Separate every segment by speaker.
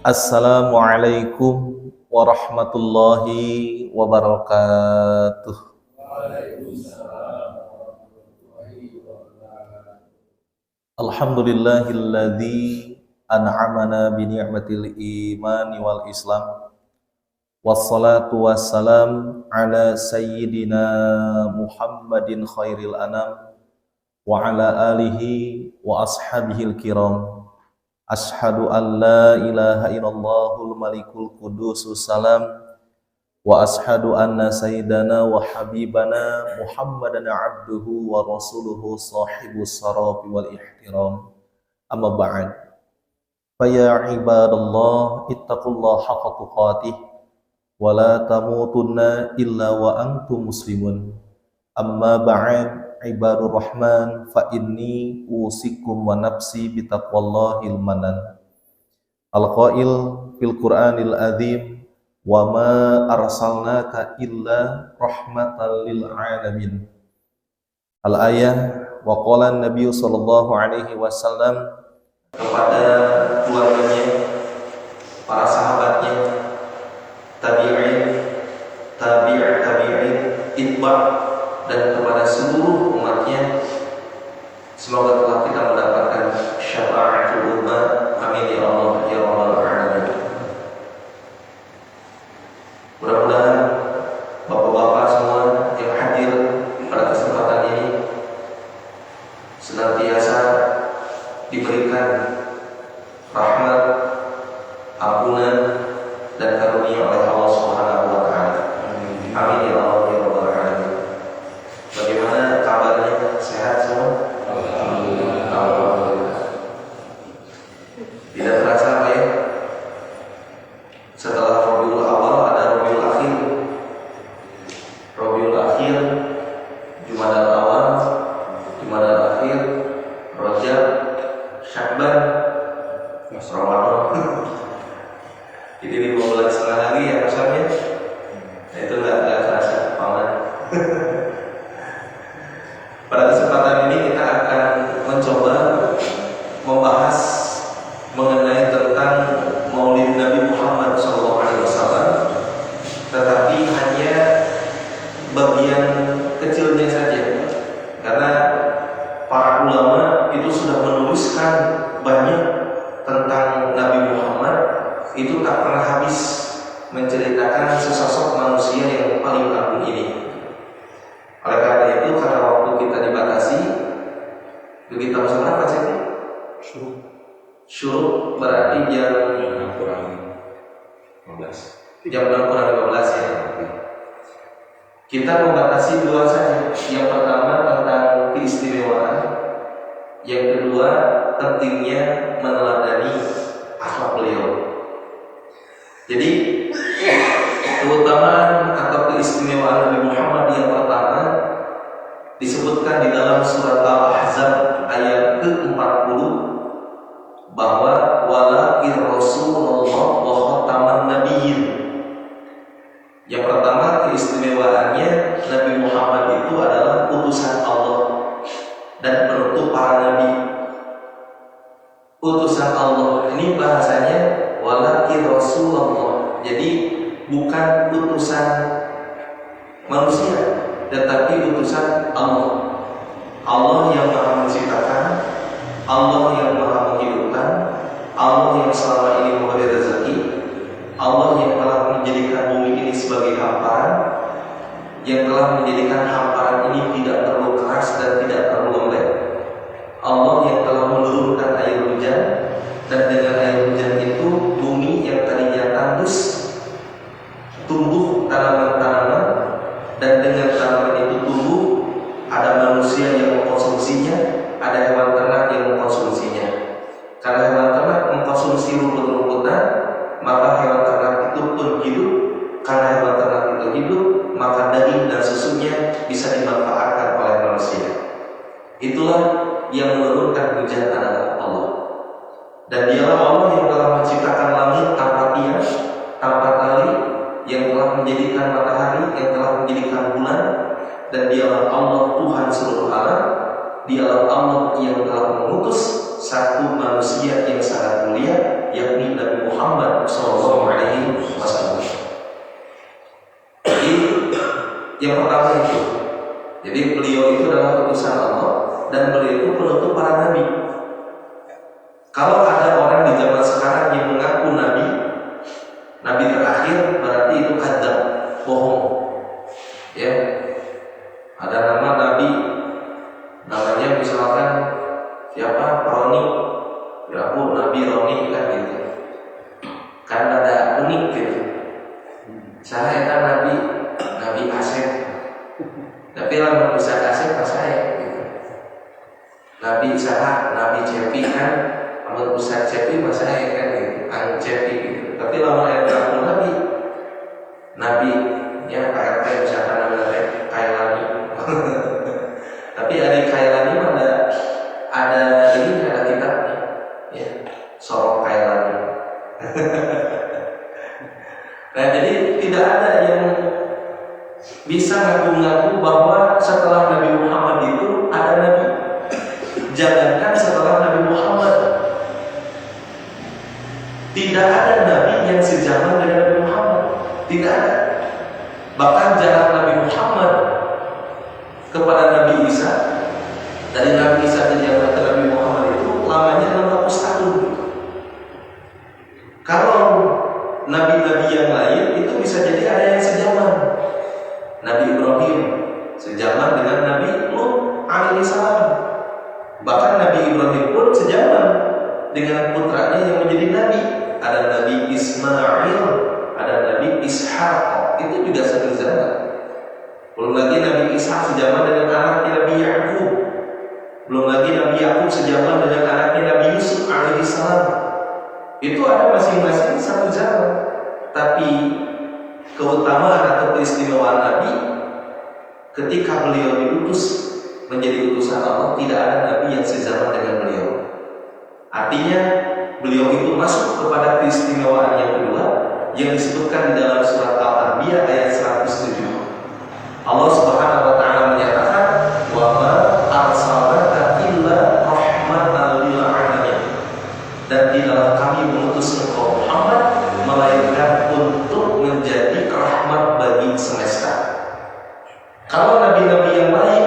Speaker 1: Assalamualaikum warahmatullahi wabarakatuh. Alhamdulillahilladzi an'amana bi ni'matil imani wal islam. Wassalatu wassalam ala sayyidina Muhammadin khairil anam wa ala alihi wa ashabihil kiram. Ashhadu an la ilaha illallahul malikul qudusus salam wa ashhadu anna sayyidana wa habibana Muhammadan abduhu wa rasuluhu sahibus sarafi wal ihtiram. Amma ba'd. Fa ya ibadallah ittaqullaha haqqa tuqatih wa la tamutunna illa wa antum muslimun. Amma ba'd, ibadur rahman, fa inni usikum wa nafsi bitaqwallahil manan. Al-qail fil Qur'anil azim, wa ma arsalnaka illa rahmatan lil alamin. Al-ayah, wa qala an-nabiy sallallahu alaihi wasallam kepada keluarganya, para sahabatnya, tabi'in, tabi'in, itba', dan kepada seluruh umatnya, semoga telah kita mendapatkan syafa'atul ummah. Amin ya Allah ya rabbal alamin. Mudah-mudahan bapak-bapak semua yang hadir pada kesempatan ini senantiasa diberikan rahmat, ampunan, dan karunia oleh Allah Subhanahu wa taala. Amin ya Allah ya rabbal alamin. Bagaimana kabarnya? Sehat semua? Alhamdulillah. Tidak terasa Pak ya? Setelah Rabiul Awal ada Rabiul Akhir. Rabiul Akhir, Jumadal Awal, Jumadal Akhir, Rajab, Syakban, Ramadan. Ini 2 bulan setengah lagi ya maksudnya. Nah, itu nggak terasa paman. Pada kesempatan ini kita akan mencoba membahas mengenai tentang Maulid Nabi Muhammad SAW, tetapi hanya bagian kecilnya saja, karena para ulama itu sudah menuliskan banyak tentang Nabi Muhammad, itu tak pernah habis menceritakan sesosok manusia yang paling agung ini. Oleh karena itu, karena waktu kita dibatasi, kita masuk berapa sih? Syuruk berarti jam 6 kurang 15. Jam 6 kurang 15 ya. Kita membatasi 2 saja. Yang pertama tentang keistimewaan, yang kedua pentingnya meneladani akhlak beliau. Jadi keutamaan atau keistimewaan Nabi Muhammad yang pertama disebutkan di dalam surat Al-Ahzab ayat ke-40, bahwa walakir Rasulullah wa khataman nabiyyin. Yang pertama keistimewaannya, Nabi Muhammad itu adalah utusan Allah dan penutup para nabi. Utusan Allah ini bahasanya walakir Rasulullah. Jadi bukan utusan manusia, tetapi utusan Allah. Allah yang maha menciptakan, Allah yang maha menghidupkan, Allah yang selama ini memberi rezeki, Allah yang telah menjadikan bumi ini sebagai hamparan, yang telah menjadikan hamparan ini tidak perlu keras dan tidak perlu lembek. Allah yang telah menurunkan air hujan, dan dengan air hujan itu bumi yang tadinya tandus tumbuh tanaman-tanaman, dan dengan tanaman itu tumbuh ada manusia yang mengkonsumsinya, ada hewan ternak yang mengkonsumsinya. Karena hewan ternak mengkonsumsi rumput-rumputan, maka hewan ternak itu pun hidup. Karena hewan ternak itu hidup, maka daging dan susunya bisa dimanfaatkan oleh manusia. Itulah yang menurunkan hujan adalah Allah. Dan dialah Allah yang telah menciptakan langit tanpa tiang, tanpa tali, yang telah menjadikan matahari, yang telah menjadikan bulan. Dan dialah Allah Tuhan seluruh alam. Dialah Allah yang telah mengutus satu manusia yang sangat mulia, yakni Nabi Muhammad Yang pertama itu. Jadi beliau itu adalah utusan Allah dan beliau itu penutup para nabi. Kalau ada orang di zaman sekarang yang mengaku nabi terakhir, berarti itu kadzab, bohong. Ya. Ada nama nabi, namanya misalkan siapa? Roni. Ya aku Nabi Roni kan gitu. Kan ada unik gitu. Saya kan Nabi Asep. Tapi lama bisa Asep pas saya gitu. Nabi Sarah, Nabi Cepi kan, kalau Ustaz Cepi mas saya kan gitu, Ang Cepi gitu. Tapi lama yang aku Nabi ya PRT misalkan namanya Kailani. Tapi ada Kailani ada ini ada kitabnya, ya Sorong Kailani. Nah jadi tidak ada yang bisa ngaku-ngaku bahwa setelah Nabi Muhammad itu ada nabi. Jangankan setelah Nabi Muhammad, tidak ada nabi yang sejaman dengan Nabi Muhammad. Tidak ada. Bahkan jarak Nabi Muhammad kepada Nabi Isa, dari Nabi Isa ke jarak Nabi Muhammad itu lamanya 600 tahun. Kalau nabi-nabi yang lain itu bisa jadi ada yang sejaman. Nabi Ibrahim sejaman dengan Nabi Lut alaihissalam. Bahkan Nabi Ibrahim pun sejaman dengan putranya yang menjadi nabi. Ada Nabi Ismail, ada Nabi Ishaq. Itu juga satu zaman. Belum lagi Nabi Ishaq sejaman dengan anaknya Nabi Yakub. Belum lagi Nabi Yakub sejaman dengan anaknya Nabi Yusuf alaihissalam. Itu ada masing-masing satu zaman. Tapi keutamaan atau keistimewaan Nabi ketika beliau diutus menjadi utusan Allah, tidak ada Nabi yang sezaman dengan beliau. Artinya beliau itu masuk kepada keistimewaan yang kedua yang disebutkan di dalam surat Al-Anbiya ayat 107. Allah Subhanahu wa taala menyatakan, "Wa ma arsalnaka illa rahmatan lil alamin." Dan tidaklah kami mengutus engkau Muhammad melainkan untuk menjadi rahmat bagi semesta. Kalau nabi-nabi yang lain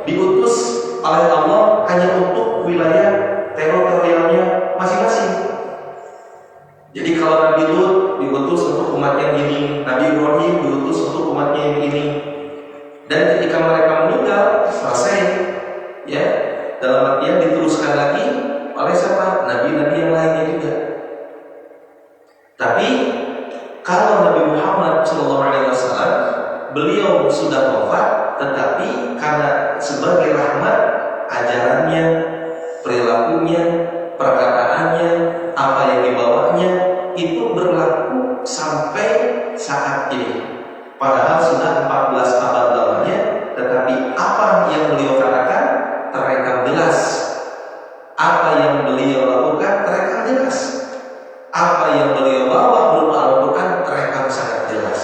Speaker 1: diutus oleh Allah hanya untuk wilayah teritorialnya masing-masing. Jadi kalau Nabi Lut diutus untuk umatnya yang ini, Nabi Ibrahim diutus untuk umatnya yang ini. Dan ketika mereka meninggal, selesai, ya, dalam artian diteruskan lagi oleh siapa? Nabi-nabi yang lainnya juga. Tapi kalau Nabi Muhammad SAW beliau sudah wafat, tetapi karena sebagai rahmat, ajarannya, perilakunya, perkataannya, apa yang dibawanya itu berlaku sampai saat ini. Padahal sudah 14 abad lamanya, tetapi apa yang beliau katakan terekam jelas. Apa yang beliau lakukan terekam jelas. Apa yang beliau bawa berupa Al-Quran terekam sangat jelas.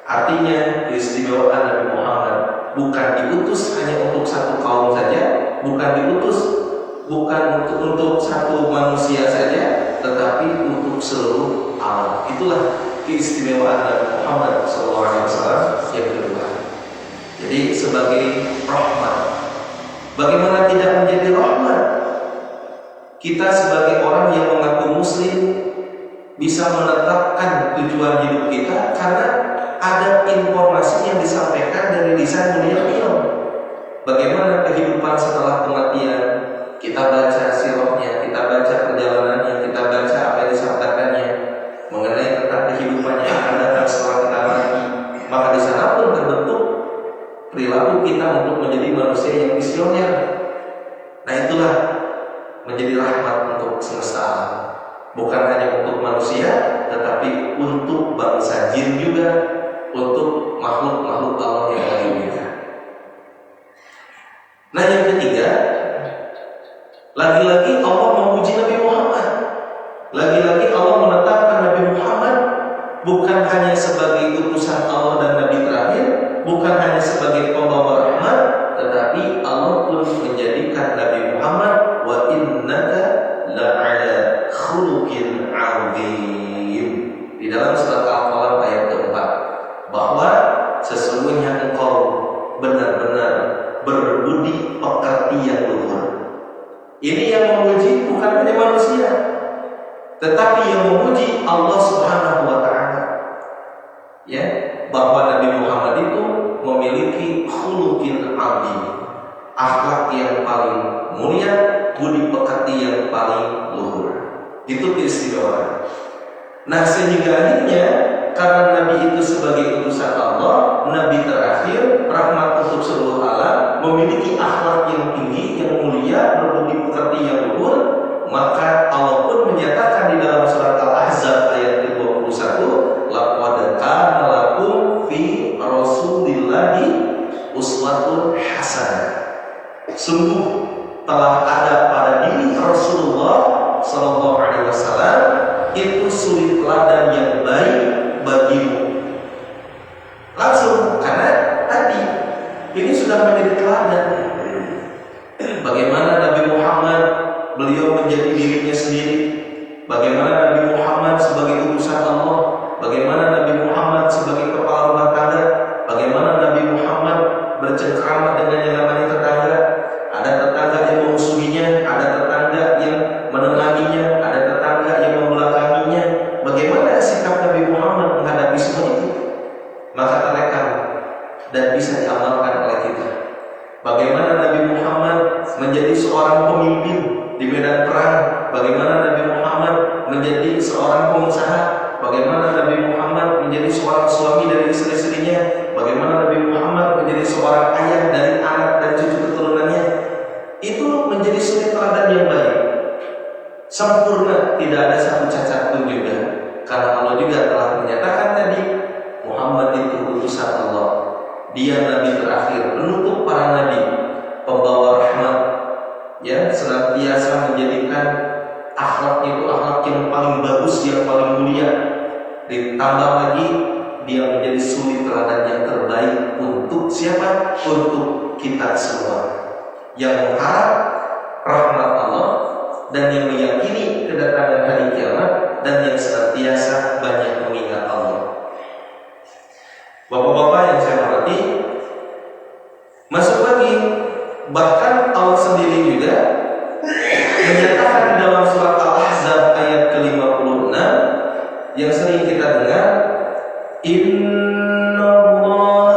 Speaker 1: Artinya keistimewaan Nabi Muhammad bukan diutus hanya untuk satu kaum saja, bukan untuk satu manusia saja, tetapi untuk seluruh alam. Itulah keistimewaan Nabi Muhammad SAW yang kedua. Jadi sebagai rahmat. Bagaimana tidak menjadi rahmat? Kita sebagai orang yang mengaku muslim bisa menetapkan tujuan hidup kita karena ada informasi yang disampaikan dari lisan beliau. Bagaimana kehidupan setelah kematian? Kita baca sirahnya, kita baca perjalanannya, kita baca apa yang disampaikannya mengenai tentang kehidupannya yang akan datang setelah kita mati. Maka di sana pun terbentuk perilaku kita untuk menjadi manusia yang visioner. Nah itulah menjadi rahmat untuk semesta alam. Bukan hanya untuk manusia, tetapi untuk bangsa jin juga, untuk makhluk-makhluk Allah yang lain juga. Nah yang ketiga, lagi-lagi Allah memuji Nabi Muhammad. Lagi-lagi Allah menetapkan Nabi Muhammad bukan hanya sebagai utusan Allah dan Nabi terakhir, bukan hanya sebagai pembawa rahmat, tetapi Allah pun menjadikan Nabi Muhammad wa innaka la'ala khuluqin 'azim. Di dalam surat Al-Qalam ayat keempat, bahwa sesungguhnya engkau Ini yang memuji bukan hanya manusia, tetapi yang memuji Allah Subhanahu wa Ta'ala. Ya, bahwa Nabi Muhammad itu memiliki khuluqin azim, akhlak yang paling mulia, budi pekerti yang paling luhur. Itu keistimewaan. Nah, sehingga akhirnya karena Nabi itu sebagai utusan Allah, Nabi terakhir, rahmat untuk seluruh alam, memiliki akhlak yang tinggi, yang mulia, berbudi pekerti yang luhur, maka Allah pun menyatakan di dalam surat Al-Ahzab ayat ke-21, laqad kana lakum fi rasulillahi uswatun hasanah. Sungguh telah ada pada diri Rasulullah sallallahu alaihi wasallam itu suri teladan yang baik bagimu. Langsung, karena tadi ini sudah menjadi teladan. Bagaimana Nabi Muhammad, beliau menjadi dirinya sendiri. Bagaimana Nabi Muhammad sebagai utusan Allah. Bagaimana Nabi Muhammad sebagai kepala rumah tangga. Bagaimana Nabi Muhammad bercengkrama dengan yang namanya tetangga. Ada tetangga yang memusuhinya, ada tetangga yang menengahinya, ada tetangga yang membelakanginya. Bagaimana sikap Nabi Muhammad menghadapi semua itu? Maka terekam dan bisa diamalkan oleh kita. Bagaimana Nabi Muhammad menjadi seorang pemimpin di medan perang. Bagaimana Nabi Muhammad menjadi seorang pengusaha. Bagaimana Nabi Muhammad menjadi seorang suami dari istri-istrinya. Bagaimana Nabi Muhammad menjadi seorang ayah dari anak dan cucu keturunannya. Itu menjadi suri teladan yang baik, sempurna, tidak ada satu cacat pun juga. Karena Allah juga telah menyatakan tadi, Muhammad itu utusan Allah. Dia Nabi terakhir, penutup para Nabi, pembawa rahmat, ya, senantiasa menjadikan akhlaknya itu akhlak yang paling bagus, yang paling mulia. Ditambah lagi, dia menjadi suri teladan yang terbaik untuk siapa? Untuk kita semua yang mengharap rahmat Allah dan yang meyakini kedatangan hari kiamat dan yang senantiasa banyak mengingat Allah. Bapak-bapak yang saya hormati, masuk lagi, bahkan Allah sendiri juga menyatakan di dalam surat Al-Ahzab ayat ke-56 yang sering kita dengar, Inna Allah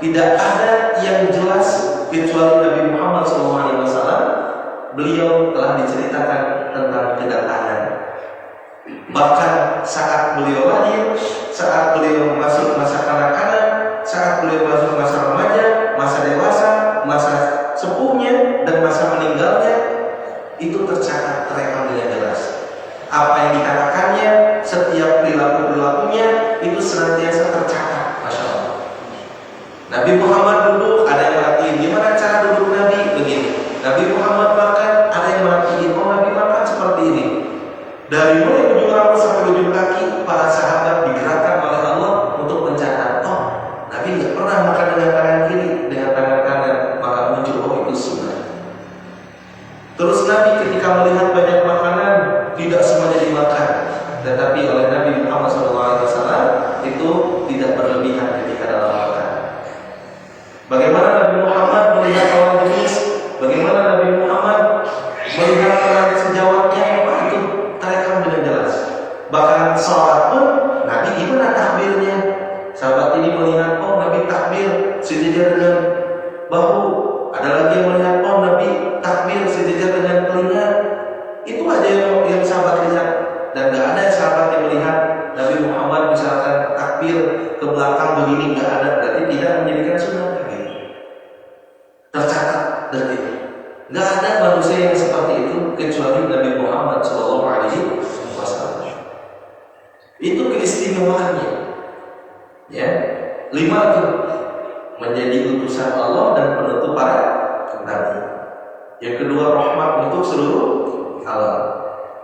Speaker 1: Tidak ada yang jelas kecuali Nabi Muhammad SAW. Beliau telah diceritakan tentang kedatangan. Bahkan saat beliau lahir, saat beliau masuk masa kanak-kanak, saat beliau masuk masa remaja, masa dewasa, masa sepuhnya, dan masa meninggalnya, itu tercatat, terekam dengan jelas. Apa yang dikatakannya, setiap perilaku-perilakunya itu senantiasa tercatat. Masya Allah. Nabi Muhammad duduk, ada yang merhatiin gimana cara duduk Nabi, begini. Nabi Muhammad makan, ada yang merhatiin, oh Nabi makan seperti ini. Dari mulai ujung rambut sampai ujung kaki, para sahabat digerakkan oleh Allah untuk mencatat. Oh, Nabi tidak pernah makan dengan tangan kiri, dengan tangan kanan, maka muncul, oh itu sunnah. Terus Nabi ketika melihat banyak makanan, tidak semuanya dimakan, tetapi oleh Nabi Muhammad SAW itu tidak berlebihan ketika dalam makan. Bagaimana Nabi Muhammad melihat orang jenis, bagaimana Nabi Muhammad melihat orang sejawatnya, itu terekam dengan jelas. Bahkan sholat pun Nabi gimana takbirnya? Sahabat ini melihat, oh Nabi takbir sejajar dengan bahu. Ada lagi yang melihat, oh Nabi takbir sejajar dengan telinga. Itu aja yang sahabat lihat. Dan gak ada sahabat yang melihat Nabi Muhammad misalkan takbir ke belakang begini, gak ada. Berarti tidak menjadikan sunnah lagi. Tercatat dari itu. Gak ada manusia yang seperti itu kecuali Nabi Muhammad SAW. Itu keistimewaannya. Ya, 5 itu menjadi utusan Allah dan penutup para nabi. Yang kedua, rahmat untuk seluruh alam.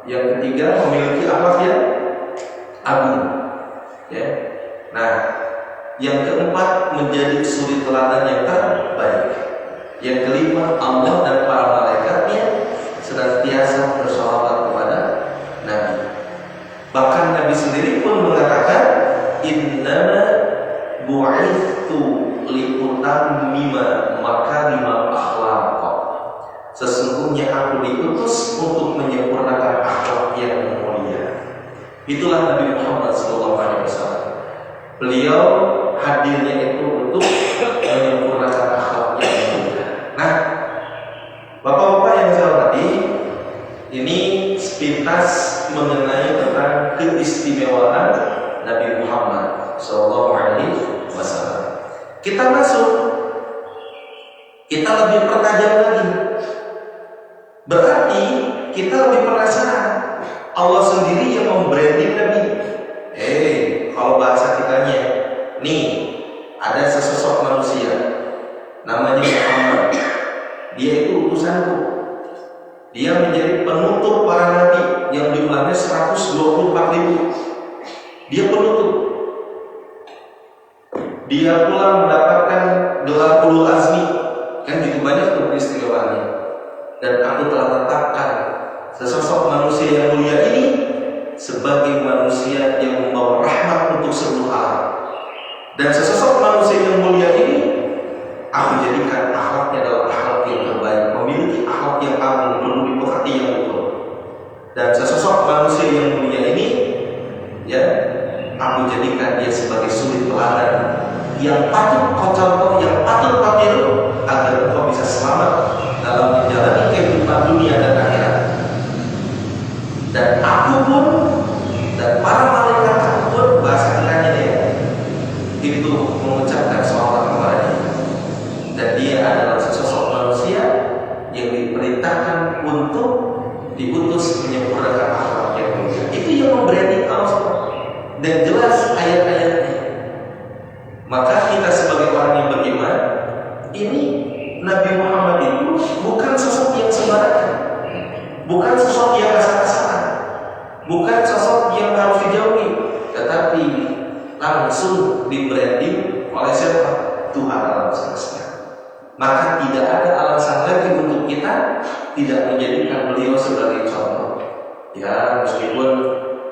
Speaker 1: Yang ketiga, memiliki akhlak yang agung. Ya. Nah, yang keempat, menjadi suri teladan yang terbaik. Yang kelima, Allah dan para malaikatnya senantiasa bersalawat kepada Nabi. Bahkan Nabi sendiri pun mengatakan, innama bu'ithu liutammima makarimal akhlaq. Sesungguhnya aku diutus untuk menyempurnakan akhlak yang mulia. Itulah Nabi Muhammad SAW. Beliau hadirnya itu untuk menyempurnakan akhlak yang mulia. Nah, bapak-bapak yang saya hormati, ini sepintas mengenai tentang keistimewaan Nabi Muhammad SAW. Kita masuk, kita lebih pertajam lagi. Berarti kita lebih penasaran. Allah sendiri yang membranding Nabi. Kalau bahasa kitanya, nih ada sesosok manusia, namanya Muhammad. Dia itu utusanku. Dia menjadi penutup para nabi yang jumlahnya 124.000. Dia penutup. Dia pula mendapatkan gelar ulul azmi. Kan gitu banyak tuh istimewaannya. Dan aku telah tetapkan sesosok manusia yang mulia ini sebagai manusia yang membawa rahmat untuk seluruh alam. Dan sesosok manusia yang mulia ini aku jadikan akhlaknya adalah akhlak yang terbaik, memiliki akhlak yang agung, penuh hati yang betul. Dan sesosok manusia yang mulia ini, ya, aku jadikan dia sebagai suri teladan yang patut kau contoh, yang patut kau tiru, agar kau bisa selamat dalam menjalani kehidupan dunia dan akhirat. Dan aku pun dan para malaikat aku pun, bahasa kitanya dia itu mengucapkan sholawat kepada dia. Dan dia adalah sesosok manusia yang diperintahkan untuk diutus menyempurnakan akhlak yang mulia. Itu yang memberani Allah dan jelas ayat-ayatnya. Maka kita sebagai orang yang beriman, ini Nabi Muhammad itu bukan sosok yang sembarangan, bukan sosok yang asal-asalan, bukan sosok yang harus dijauhi, tetapi langsung di-branding oleh siapa? Tuhan alam semesta. Maka tidak ada alasan lagi untuk kita tidak menjadikan beliau sebagai contoh. Ya, meskipun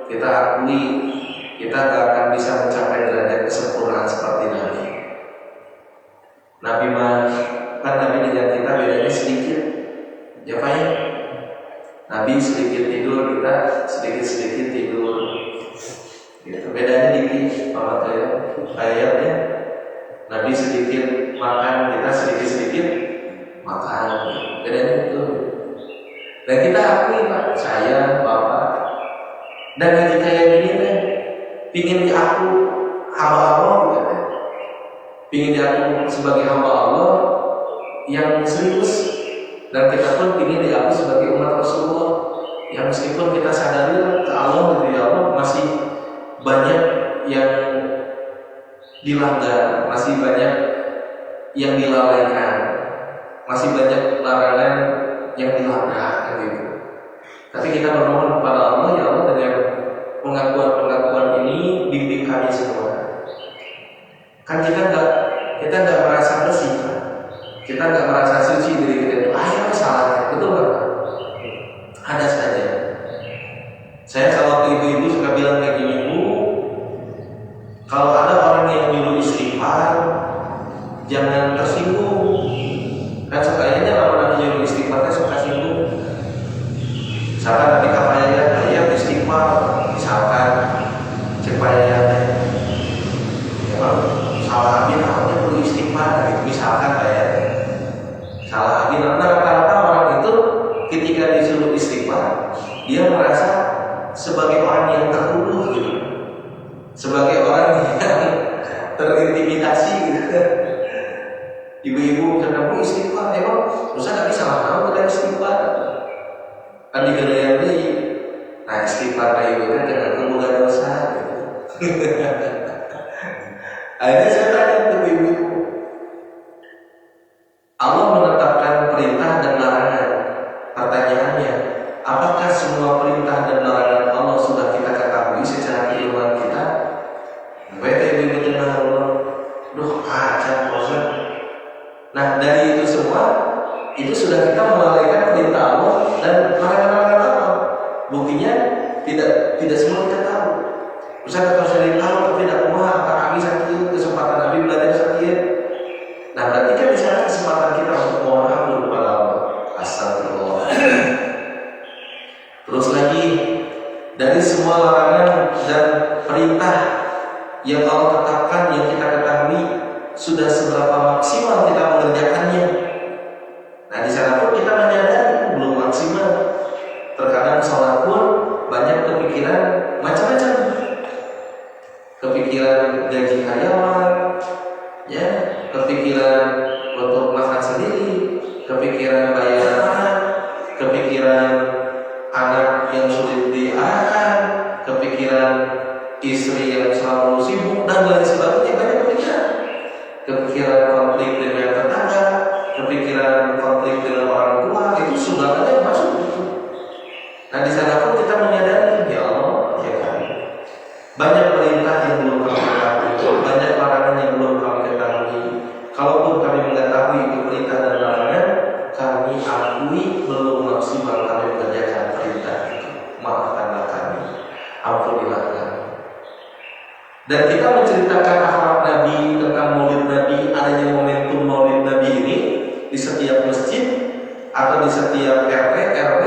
Speaker 1: kita akui kita tidak akan bisa mencapai derajat kesempurnaan seperti Nabi. Nabi kan Nabi dengan kita bedanya sedikit. Ya Pak ya? Nabi sedikit tidur, kita sedikit-sedikit tidur. Gitu. Bedanya dikit, Pak ya. Ayatnya Nabi sedikit makan, kita sedikit-sedikit makan. Bedanya itu. Dan kita akui Pak, saya, Bapak, dan ngaji kayak gini kan, pingin diaku hamba Allah, kan? Pingin diaku sebagai hamba Allah yang serius, dan kita pun pingin diaku sebagai umat Rasulullah yang meskipun kita sadari ke Allah gitu ya Allah masih banyak yang dilanggar, masih banyak yang dilalaikan, masih banyak larangan yang dilanggar gitu. Tapi kita bermohon kepada Allah, ya Allah, dengan pengakuan-pengakuan ini bimbing kami semua. Kan kita nggak merasa bersih, kita nggak merasa suci diri kita itu. Ayo salah, betul nggak? Ada saja. Saya kalau ke ibu-ibu suka bilang kayak gini, Bu, kalau ada orang yang nyuruh istighfar, jangan tersinggung. Kan sukanya kalau Nabi nyuruh istighfarnya suka singgung. Misalkan Nabi kapaya ya istighfar, misalkan supaya ya salah abin awalnya perlu istighfar, gitu. Misalkan kayak salah abin, nah rata-rata orang itu ketika disuruh istighfar, dia merasa sebagai orang yang tertuduh gitu, sebagai orang yang terintimidasi gitu. Ibu-ibu kenapa istighfar? Emang usah tapi salah tahu kita istighfar. Kan digadayan deui. Nah, istighfar kayak gitu kan dengan boga dosa gitu. Akhirnya saya tanya ke ibu-ibu, Allah menetapkan perintah dan larangan. Pertanyaannya, apakah semua perintah dan larangan Allah sudah kita ketahui secara keilmuan kita? Ibu jenah Allah, duh aja bosan. Nah, dari itu semua, itu sudah kita melalaikan perintah Allah dan larangan-larangan Allah. Buktinya tidak semua kita tahu. Ustaz kalau saya tahu tapi tidak kumaha, kami sakit, kesempatan Nabi belajar sakit. Nah, berarti kan di sana kesempatan kita untuk mohon ampun kepada Allah. Astagfirullah. Terus lagi, dari semua larangan dan perintah yang Allah tetapkan, yang kita ketahui, sudah seberapa maksimal kita mengerjakannya. Nah, di sana pun kita menyadari belum maksimal. Terkadang sholat pun banyak kepikiran macam-macam. Kepikiran gaji karyawan, ya, kepikiran untuk makan sendiri, kepikiran bayar anak, kepikiran anak yang sulit diarahkan, kepikiran istri yang selalu sibuk dan lain sebagainya. Banyak kepikiran konflik dengan tetangga, kepikiran konflik dengan orang tua, itu sudah ada yang masuk itu. Nah, di sana pun kita menyadari, ya Allah, ya kan, banyak perintah yang belum kami ketahui, banyak larangan yang belum kami ketahui. Kalaupun kami mengetahui itu perintah dan larangan, kami akui belum maksimal kami mengerjakan perintah itu. Maafkanlah kami, ampunilah kami. Dan kita menceritakan akhlak Nabi, tentang maulid Nabi, adanya momentum maulid Nabi ini di setiap masjid atau di setiap RW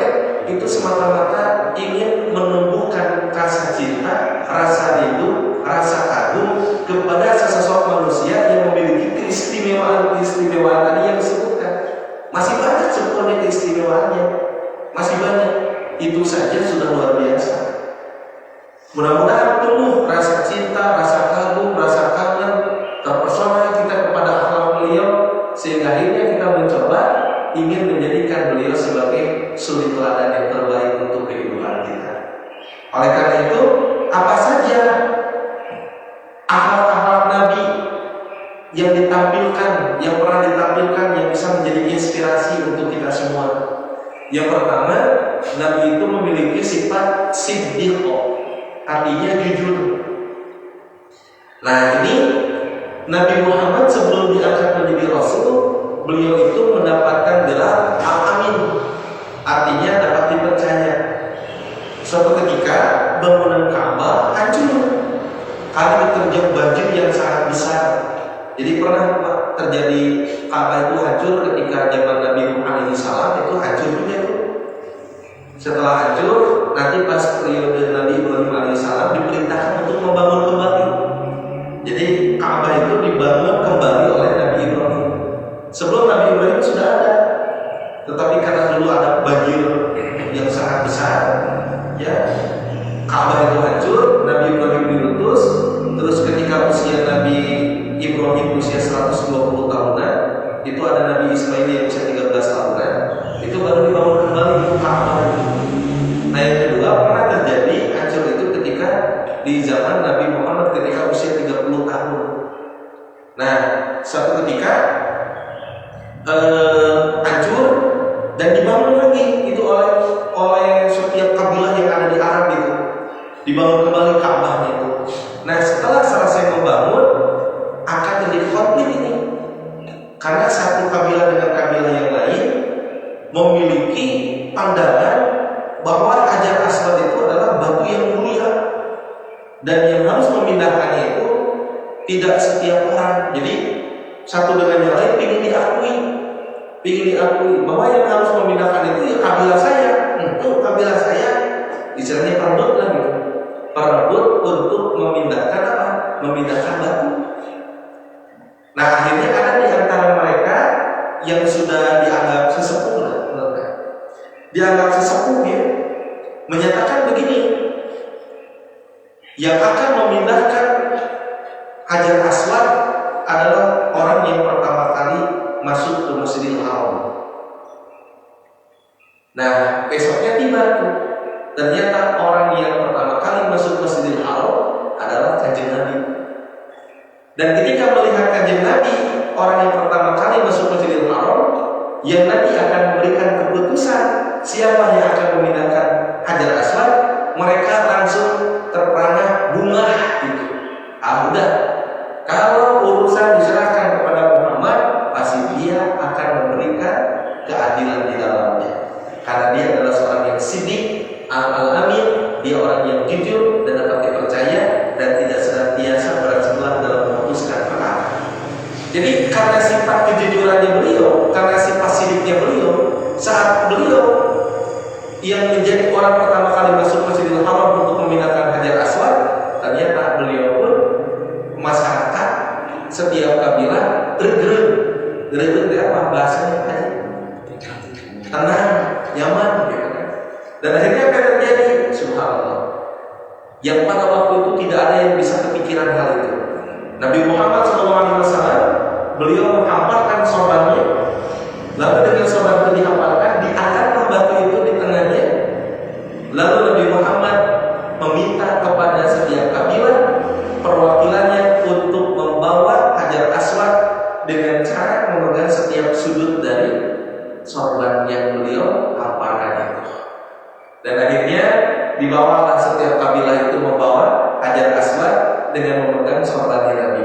Speaker 1: itu semata-mata ingin menumbuhkan rasa cinta, rasa rindu, rasa kagum kepada sesosok manusia yang memiliki keistimewaan tadi yang disebutkan. Masih banyak sebetulnya keistimewaannya, masih banyak. Itu saja sudah luar biasa. Mudah-mudahan tumbuh rasa cinta, rasa kagum, rasa kangen, terpesona kita kepada akhlak beliau, sehingga akhirnya kita mencoba ingin menjadikan beliau sebagai suri teladan yang terbaik untuk kehidupan kita. Oleh karena itu, apa saja akhlak-akhlak Nabi yang ditampilkan, yang pernah ditampilkan, yang bisa menjadi inspirasi untuk kita semua? Yang pertama, Nabi itu memiliki sifat siddiq, artinya jujur. Nah, ini Nabi Muhammad sebelum diangkat menjadi Rasul, beliau itu mendapatkan gelar Al-Amin, artinya dapat dipercaya. Suatu ketika bangunan Ka'bah hancur karena diterjang banjir yang sangat besar. Jadi pernah terjadi Ka'bah itu hancur ketika zaman Nabi Muhammad SAW, itu hancur juga itu. Setelah hancur, nanti pas periode Nabi Ibrahim AS diperintahkan untuk membangun kembali. Jadi Ka'bah itu dibangun dibangun kembali oleh Nabi Ibrahim. Sebelum Nabi Ibrahim sudah ada, tetapi karena dulu ada banjir yang sangat besar, ya, Ka'bah itu hancur, Nabi Ibrahim diutus. Terus ketika usia Nabi Ibrahim usia 120 tahunan, itu ada Nabi Ismail yang usia 13 tahunan, itu baru dibangun kembali Ka'bah. Nah yang kedua pernah terjadi hancur itu ketika di zaman Nabi Muhammad ketika usia 30 tahun. Nah suatu ketika hancur dan dibangun lagi itu oleh setiap kabilah yang ada di Arab itu, dibangun kembali Ka'bahnya itu. Nah setelah selesai membangun akan terjadi konflik ini karena satu kabilah dengan kabilah yang lain memiliki pandangan bahwa Hajar Aswad itu adalah batu yang mulia dan yang harus memindahkannya itu tidak setiap orang. Jadi satu dengan yang lain ingin diakui bahwa yang harus memindahkan itu ya kabilah saya. Itu kabilah saya istilahnya perebut lah gitu. Perebut untuk memindahkan apa? Memindahkan batu. Nah akhirnya ada di antara mereka yang sudah dianggap sesepuh lah, dianggap sesepuh ya, menyatakan begini, yang akan memindahkan Hajar Aswad adalah orang yang pertama kali masuk ke Masjidil Haram. Nah besoknya tiba tuh, ternyata orang yang pertama kali masuk Masjidil Haram adalah Kanjeng Nabi. Dan ketika melihat Kanjeng Nabi, orang yang pertama kali masuk Masjidil Haram, yang Nabi akan memberikan keputusan siapa yang akan memindahkan Hajar Aswad, mereka langsung terperangah bunga gitu. Udah, kalau urusan diserahkan kepada Muhammad, pasti dia akan memberikan keadilan di dalamnya. Karena dia adalah seorang yang siddiq, al-amin, dia orang yang jujur dan dapat dipercaya dan tidak senantiasa bersebelah dalam memutuskan perkara. Jadi karena sifat kejujurannya beliau, karena sifat sidiknya beliau, saat beliau yang menjadi orang pertama kali masuk Masjidil Haram untuk memindahkan Hajar Aswad, ternyata beliau pun masyarakat setiap kabilah tergerak itu apa bahasanya aja, tenang, nyaman, gitu kan. Dan akhirnya apa yang terjadi? Subhanallah. Yang pada waktu itu tidak ada yang bisa kepikiran hal itu. Nabi Muhammad SAW beliau menghamparkan sorbannya, lalu dengan sorban itu dihamparkan, diangkatlah batu itu di tengahnya. Lalu Nabi Muhammad meminta kepada setiap kabilah perwakilannya untuk membawa Hajar Aswad dengan cara memegang setiap sudut dari sorban yang beliau hamparkan itu. Dan akhirnya dibawalah setiap kabilah itu membawa Hajar Aswad dengan memegang sorban Nabi.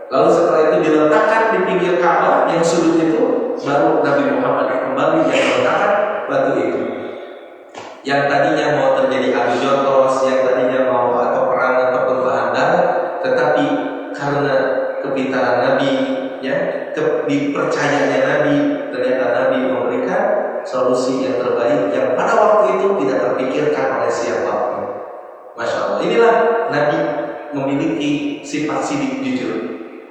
Speaker 1: Lalu setelah itu diletakkan di pinggir Ka'bah yang sudut itu, baru Nabi Muhammad kembali yang meletakkan batu itu. Yang tadinya mau terjadi adu jotos, yang tadinya mau atau perang atau pertumpahan darah, tetapi karena kepintaran Nabi, ya, dipercayanya Nabi, ternyata Nabi memberikan solusi yang terbaik yang pada waktu itu tidak terpikirkan oleh siapapun. Masya Allah. Inilah Nabi memiliki sifat sidik jujur.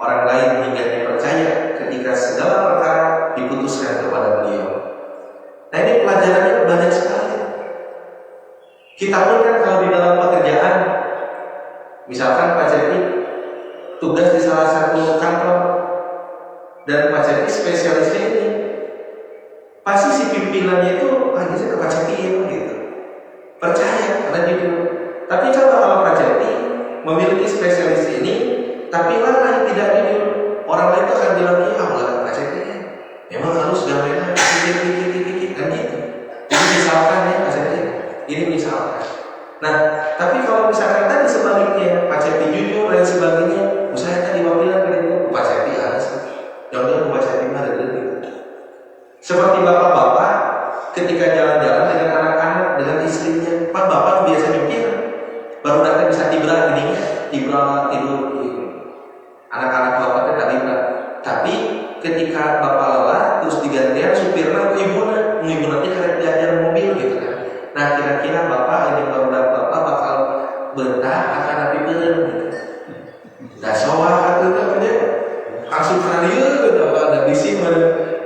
Speaker 1: Orang lain hingga dipercaya ketika segala perkara diputuskan kepada beliau. Nah ini pelajarannya banyak sekali. Kita pun kan kalau di dalam pekerjaan, misalkan Pak Cepi tugas di salah satu kantor dan Pak Cepi spesialisnya ini, pasti si pimpinannya itu lagi ke Pak Cepi gitu. Percaya karena jujur. Tapi kalau Pak Cepi memiliki spesialis ini, tapi lalai tidak jujur, orang lain itu akan bilang boleh Pak Cepi memang harus gambarnya dikit kan gitu. Jadi misalkan ya Pak Cepi, ini misalkan. Nah, tapi kalau misalkan tadi sebaliknya, Pak Cepi jujur dan sebagainya, saya tadi wakilan itu Pak Cepi harus, jangan Pak Cepi ada gitu. Seperti bapak-bapak ketika jalan-jalan dengan anak-anak, dengan istrinya, Pak bapak biasa nyupir, baru datang bisa tibra gini, tibra tidur gitu. Anak-anak bapaknya tak tibra. Tapi ketika bapak lelah, terus digantian supirnya ibu nanti karena belajar mobil gitu kan. Nah kira-kira bapak yang baru datang bapak bakal betah akan api gitu. Dah soal atau itu aja.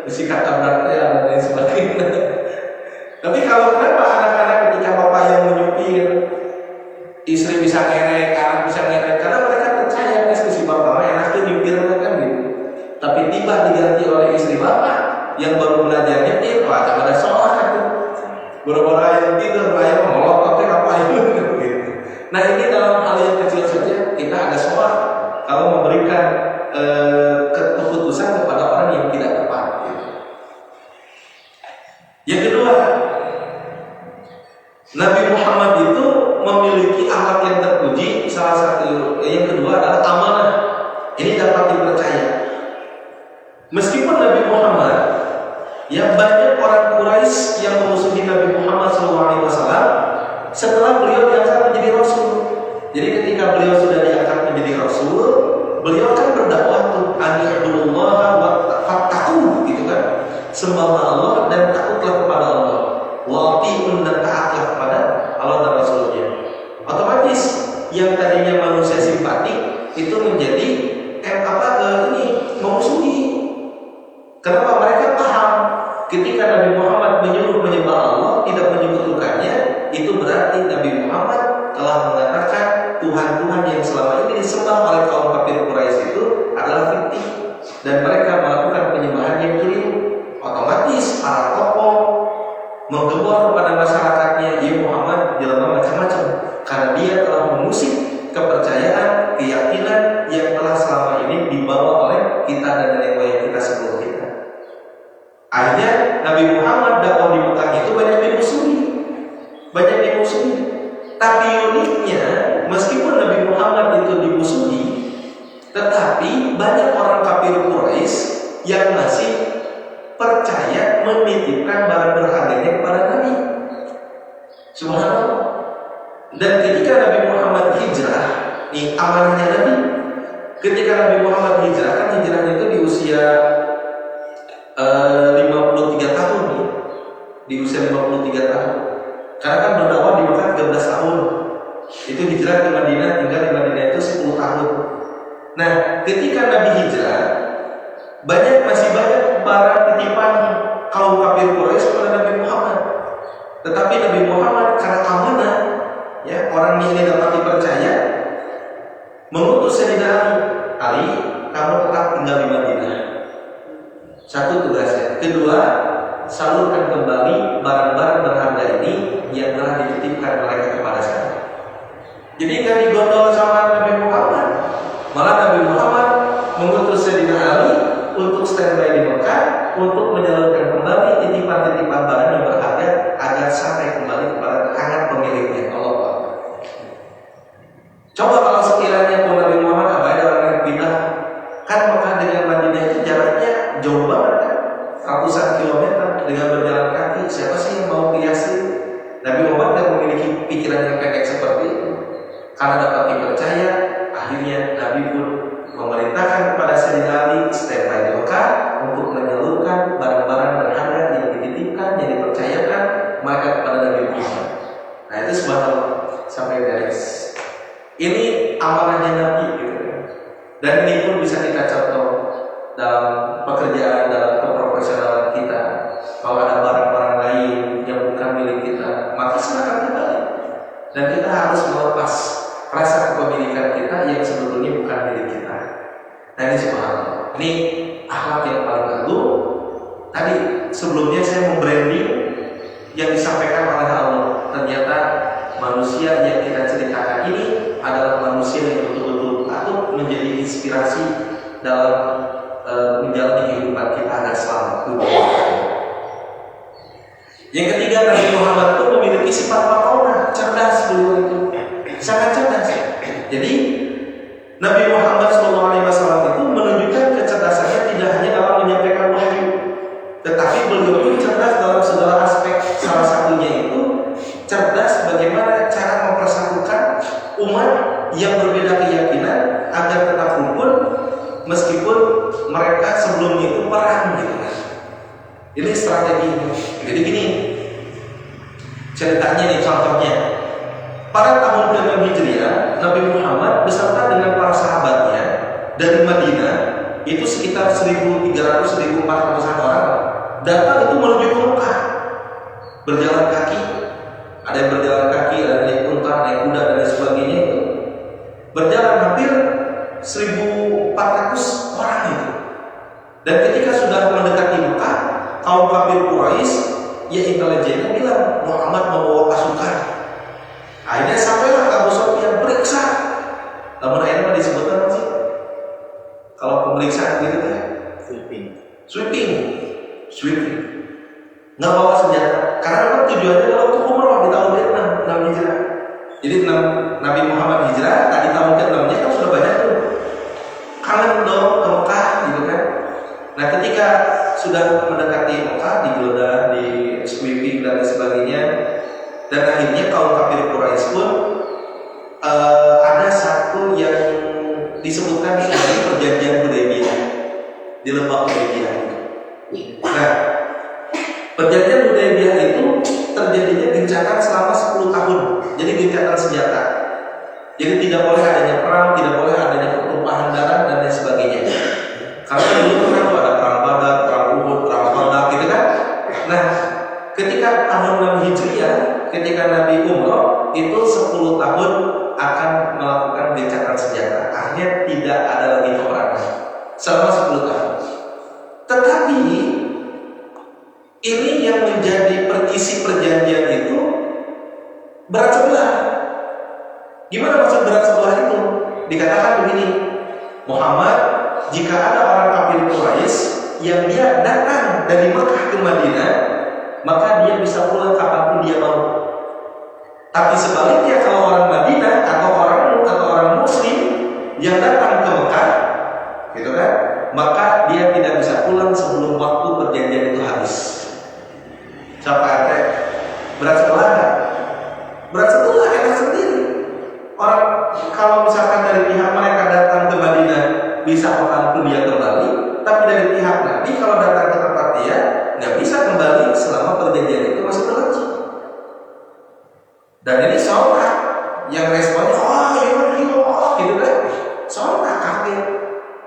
Speaker 1: mesti kata beratnya dan lain sebagainya. Tapi kalau kenapa anak-anak ketika bapak yang menyupir, istri bisa ngerek, anak bisa ngerek, karena mereka percaya si bapak enaknya nyupirnya kan gitu. Tapi tiba diganti oleh istri bapak yang baru belajar nyetir, wah pada sholat itu. Boro-boro yang tidur, ayam molot tapi ngapain gitu. Nah ini dalam hal yang kecil saja kita ada sholat kalau memberikan keputusan kepada orang yang tidak tepat. Gitu. Yang kedua, Nabi Muhammad itu memiliki akhlak yang terpuji. Salah satu yang kedua adalah amanah. Ini dapat dipercaya. Meskipun Nabi Muhammad, ya banyak orang Quraisy yang memusuhi Nabi Muhammad SAW setelah beliau diangkat menjadi Rasul. Jadi ketika beliau sudah diangkat menjadi Rasul, beliau kan berdakwah tuh ani'budullaha wa fattaqu gitu kan. Sembahlah Allah dan takutlah kepada Allah. Wa'ti'un dan taatlah kepada Allah dan Rasulnya. Otomatis yang tadinya manusia simpatik itu menjadi memusuhi. Kenapa? Mereka paham ketika Nabi Muhammad menyuruh menyembah Allah, tidak menyebutkannya, itu berarti Nabi Muhammad telah mengatakan Tuhan-Tuhan yang selama ini disembah oleh kaum kafir Quraisy itu adalah fiktif dan mereka melakukan penyembahan yang keliru. Otomatis para tokoh menggembor kepada masyarakatnya, ya Muhammad jelema macam-macam, karena dia telah mengusik kepercayaan, keyakinan yang telah selama ini dibawa oleh kita dan nenek moyang kita sebelum kita. Akhirnya Nabi Muhammad dakwah di Mekah itu banyak dimusuhi. Tapi uniknya, meskipun Nabi Muhammad itu dimusuhi, tetapi banyak orang kafir Quraisy yang masih percaya menitipkan barang berharganya kepada Nabi. Subhanallah. Dan ketika Nabi Muhammad hijrah, nih amanahnya Nabi. Ketika Nabi Muhammad hijrah, kan hijrahnya itu di usia 53 tahun nih. Di usia 53 tahun. Karena kan berdakwah di Mekah 13 tahun. Itu hijrah ke Madinah, tinggal di Madinah itu 10 tahun. Nah, ketika Nabi hijrah, masih banyak barang titipan kaum kafir Quraisy kepada Nabi Muhammad. Tetapi Nabi Muhammad karena amanah, ya orang ini dapat dipercaya, mengutus Sayyidina Ali, kamu tetap tinggal di Madinah. Satu tugasnya. Kedua, salurkan kembali barang-barang berharga ini yang telah dititipkan mereka kepada saya. Jadi nggak digondol sama Nabi Muhammad, malah Nabi Muhammad mengutus Sayyidina Ali untuk standby di Mekah untuk menyalurkan kembali titipan-titipan barang yang berharga agar sampai kembali kepada tangan pemiliknya. Allah. Coba kalau sekiranya pun Nabi Muhammad ada orang yang pindah, kan Mekah dengan Madinah itu jaraknya jauh banget kan, ratusan kilometer dengan berjalan kaki. Siapa sih yang mau kiasin? Nabi Muhammad tidak memiliki pikiran yang pendek seperti itu. Karena dapat dipercaya, akhirnya Nabi pun memerintahkan kepada Sayyidina Ali standby di Mekah untuk menyalurkan barang-barang berharga yang dititipkan, yang dipercayakan mereka kepada Nabi Muhammad. Nah itu subhanallah, sampai beres. Ini amanahnya Nabi gitu. Dan ini pun bisa kita contoh dalam pekerjaan, dalam keprofesionalan kita. Kalau ada barang-barang lain yang bukan milik kita, maka silakan kembali. Dan kita harus melepas rasa kepemilikan kita yang sebetulnya bukan milik kita. Nah ini subhanallah. Ini akhlak yang paling agung. Tadi sebelumnya saya membranding yang disampaikan oleh Allah. Ternyata manusia yang kita ceritakan ini adalah manusia yang betul-betul patut menjadi inspirasi dalam menjalani kehidupan kita agar selamat. Yang ketiga, Nabi Muhammad itu memiliki sifat makonah, cerdas dulu itu, sangat cerdas. Jadi Nabi Muhammad SAW itu menunjukkan kecerdasannya tidak hanya dalam menyampaikan wahyu, tetapi beliau pun cerdas dalam segala aspek. Salah satunya itu cerdas bagaimana cara mempersatukan umat yang berbeda keyakinan agar tetap rukun meskipun mereka sebelumnya itu perang gitu kan. Ini strateginya. Jadi gini ceritanya nih, contohnya pada tahun ke-6 Hijriah, Nabi Muhammad beserta dengan para sahabatnya dari Madinah itu sekitar 1.300-1.400 orang berjalan kaki, ada yang berjalan kaki, ada yang naik unta, naik kuda dan lain sebagainya itu. Berjalan hampir 1.400 orang itu. Dan ketika sudah mendekati Mekah, kaum kafir Quraisy ya intelijennya bilang Muhammad membawa pasukan. Akhirnya sampailah Abu Sufyan periksa. Namun akhirnya disebutkan apa sih? Kalau pemeriksaan gitu kan? Sweeping. Nggak bawa senjata. Karena memang tujuannya adalah untuk umrah di tahun ke-6 Hijrah. Jadi Nabi Muhammad hijrah, tadi tahun ke-6-nya kan sudah banyak tuh. Kangen dong ke Mekah gitu kan. Nah ketika sudah mendekati Mekah, digeledah, di sweeping dan sebagainya, dan akhirnya kaum kafir Quraisy pun ada satu yang disebutkan sebagai perjanjian Hudaybiyah di lembah Hudaybiyah. Nah, perjanjian Hudaybiyah itu terjadinya gencatan selama 10 tahun. Jadi gencatan senjata. Jadi tidak boleh adanya perang, tidak boleh adanya pertumpahan darah dan lain sebagainya. Karena dulu kan ada perang Badar, perang Uhud, perang Khandaq gitu kan. Nah, ketika tahun 6 Hijriah, ketika Nabi umroh itu 10 tahun akan melakukan gencatan senjata. Akhirnya tidak ada lagi peperangan selama 10 tahun. Tetapi ini yang menjadi isi perjanjian itu berat sebelah. Gimana maksud berat sebelah itu? Dikatakan begini, Muhammad, jika ada orang kafir Quraisy yang dia datang dari Mekah ke Madinah, maka dia bisa pulang kapanpun dia mau. Tapi sebaliknya kalau orang Madinah atau orang Muslim yang datang ke Mekah, gitu kan, maka dia tidak bisa pulang sebelum waktu perjanjian itu habis. Sampai berat sebelah kan? Berat sebelah enak sendiri. Orang kalau misalkan dari pihak mereka datang ke Madinah bisa kapanpun dia kembali, tapi dari pihak Nabi kalau datang ke tempat dia nggak bisa kembali selama perjanjian itu masih berlangsung. Dan ini sontak yang responnya gitu kan, sontak kafir.